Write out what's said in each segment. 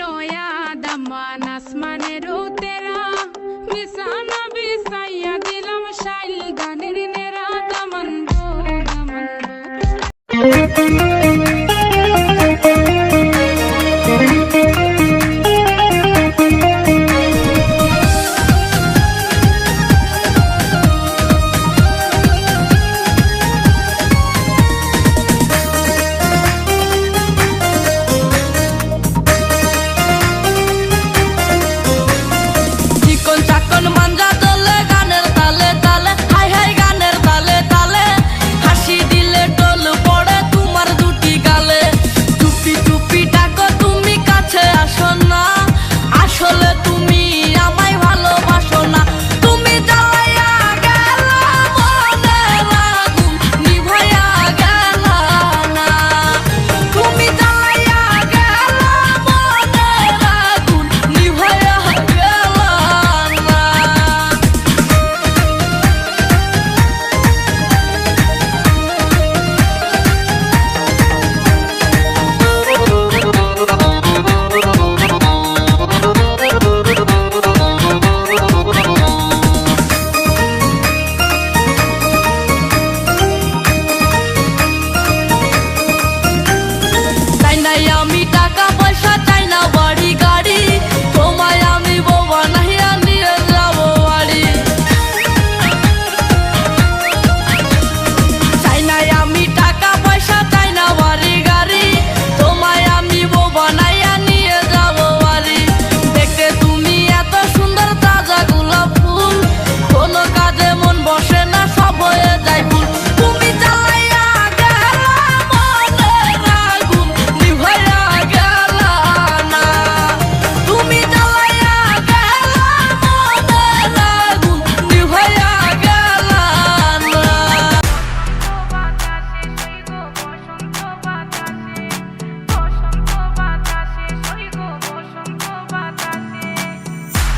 নয়া দামান আসমানেরও তেরা বিছানা বিছাইয়া দিলাম শাইল গানের নেরা দামান গো দামান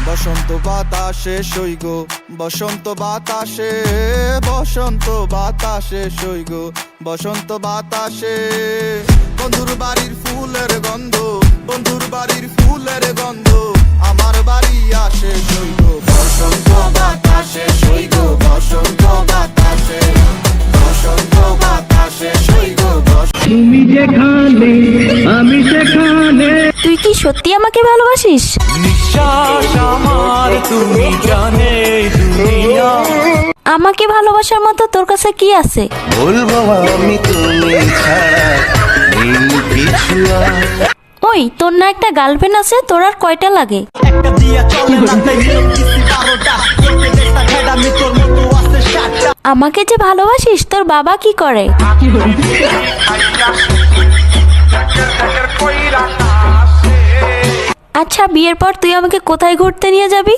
বসন্ত বাতাসে সইগ বসন্ত বাতাসে বসন্ত বাতাসে সইগ বসন্ত বাতাসে বন্ধুর বাড়ির ফুলের গন্ধ বন্ধুর বাড়ির ফুলের গন্ধ আমার বাড়ি আসে সইগ বসন্ত বাতাসে সইগ বসন্ত বাতাসে বসন্ত বাতাসে সইগ তুমি যেখানে আমি সেখানে। তুই কি সত্যি আমাকে ভালোবাসিস? নিঃশ্বাস আমার তুমি জানে দুনিয়া। আমাকে ভালোবাসার মতো তোর কাছে কি আছে? বলবো আমি তুমি ছাড়া নেই কিছু। ওই তোর না একটা গার্লফ্রেন্ড আছে, তোর আর কয়টা লাগে? একটা দিয়া চলে না তাই কিছু 12টা করতে চেষ্টা খেড়া আমি তোর মতো আছে 7টা। আমাকে যে ভালোবাসিস তোর বাবা কি করে? আচ্ছা বিয়ের পর তুই আমাকে কোথায় ঘুরতে নিয়ে যাবি?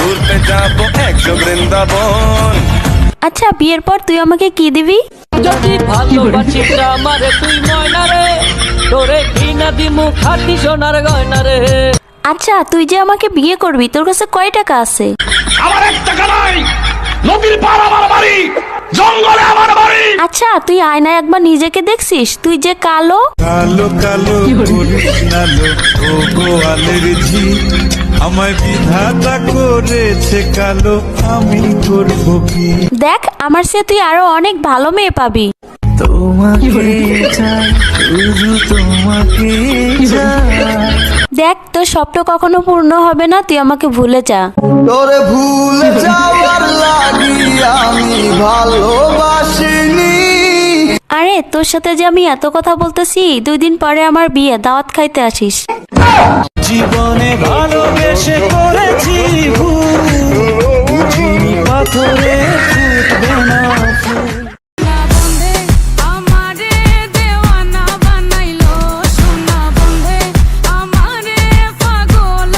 ঘুরতে যাবো একশো বৃন্দাবন। আচ্ছা বিয়ের পর তুই আমাকে কি দিবি? যদি ভালোবাসিস আমারে তুই ময়না রে, তোরে কিনা দিমু খাঁটি সোনার গয়না রে। আচ্ছা তুই যে আমাকে বিয়ে করবি তোর কাছে কয় টাকা আছে? আমার 1 টাকা নাই, নদীর পার আমার বাড়ি, জঙ্গলে আমার বাড়ি। আচ্ছা তুই আয়নায় একবার নিজেকে দেখছিস? তুই যে কালো কালো কালো করিস না লো ও গোয়ালের ঝি, আমায় বিধাতা করেছে কালো, আমি করব কি? দেখ আমার চেয়ে তুই আরো অনেক ভালো মেয়ে পাবি। তোমাকে চাই শুধু তোমাকে চাই। দেখ তোর স্বপ্ন কখনো পূর্ণ হবে না, তুই আমাকে ভুলে যা। তোরে ভুলে যাওয়ার লাগি আমি ভালোবাসিনি। আরে তোর সাথে যে আমি এত কথা বলতেছি, 2 দিন পরে আমার বিয়ে, দাওয়াত খাইতে আসিস। জীবনে ভালোবেসে করেছি ভুল, বুঝিনি পাথরে ফুটবে না ফুল। সোনা বন্ধে আমারে পাগল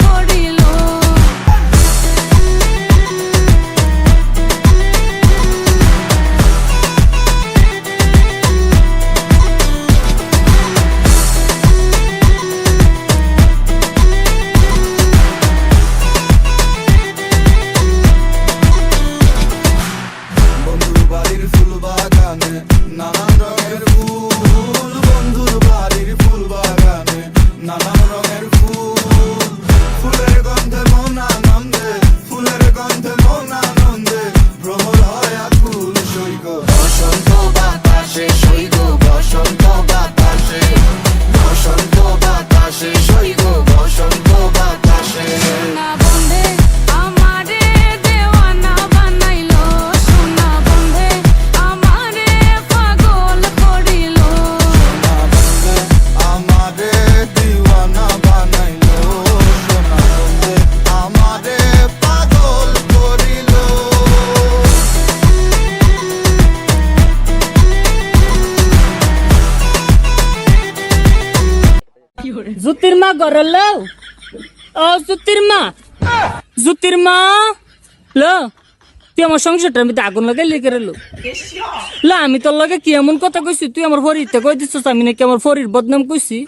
করিল। জুতির মা ঘরে লও ও জুতির মা ল তুই আমার সংসারটার মধ্যে আগুন লাগাই লিখে রেলো লা আমি তোর লগে কি এমন কথা কইছি তুই আমার ফরিতে কই দিছিস আমি নাকি আমার ফরির বদনাম কইছি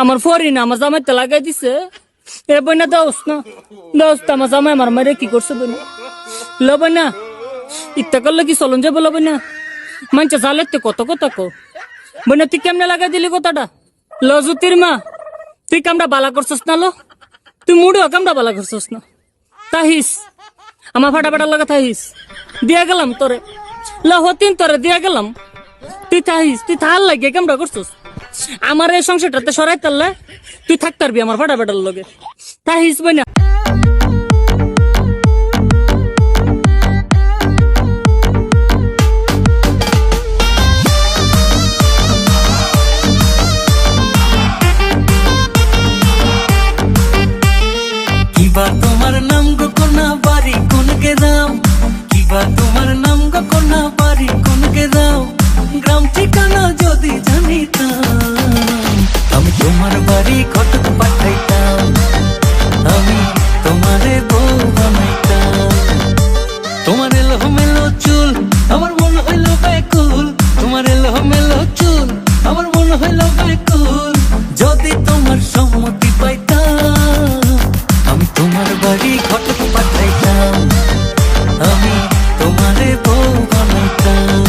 আমার ফরি না আমার জামাইতে লাগাই দিছে এ বইনা দোস না আমার জামাই আমার মারে কি করছে বইনা ল বইনা ইত্যা করলে কি চলন যাবো ল বইনা মানছে জালেতে কত কথা কো বইনা তুই কেমনে লাগাই দিলি কথাটা ল জুতির মা তুই কামটা বালা করছস না লো তুই মুড়েও কামটা বালা করছস না তাহিস আমার ফাটাফাটার লাগা থাহিস দিয়া গেলাম তোরে হতিন তোরে দিয়া গেলাম তুই থাহিস তুই থাল লাগে কামটা করছস আমার এই সংসারটাতে সরাই তারলে তুই থাকতারবি আমার ফাটাফাটার লগে থাহিস বই না কিবা তোমার নাম গো কোনা বাড়ি কোন গেদাম কিবা তোমার নাম গো কোনা বাড়ি কোন গেদাম গ্রাম ঠিকানা যদি জানিতাম আমি তোমার বাড়ি ঘটক পাঠাইতাম আমি তোমারে বউ বানাইতাম তোমার এলো মেলো চুল আমার মন হইল ব্যাকুল তোমার এলো মেলো চুল আমার মন হইল ব্যাকুল যদি তোমার সম্মতি পাইতাম আমি তোমার বাড়ি ঘটক পাঠাইতাম আমি তোমারে বউ বানাইতাম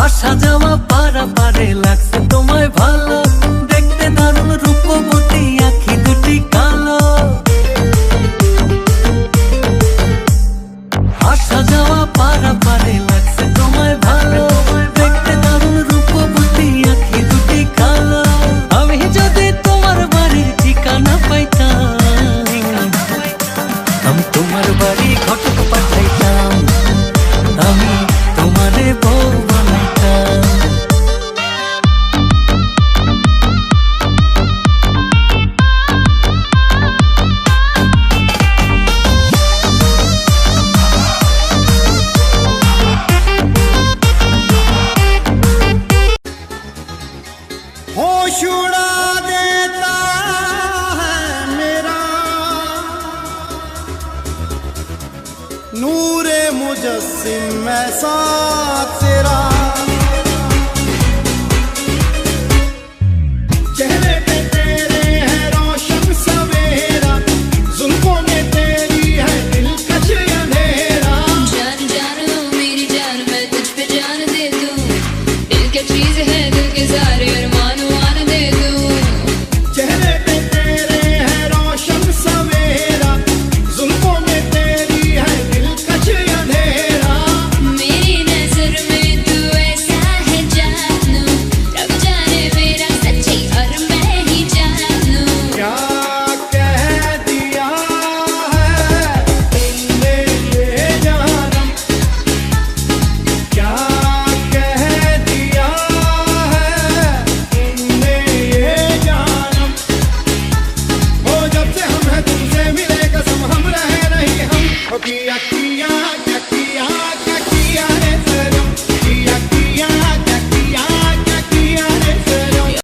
আসা যাওয়া পারা পারে লাগছে তোমায় ভালো দেখতে দারুণ রূপবতী আখি দুটি কালো আসা যাওয়া পারা পারে লাগছে তোমায় ভালো দেখতে দারুণ রূপবতী আখি দুটি কালো আমি যদি তোমার বাড়ির ঠিকানা পাইতাম আমি তোমার বাড়ি ঘটক পাঠাইতাম আমি তোমারে বউ বানাইতাম होश उड़ा देता है मेरा नूरे मुजस्सिम में साथ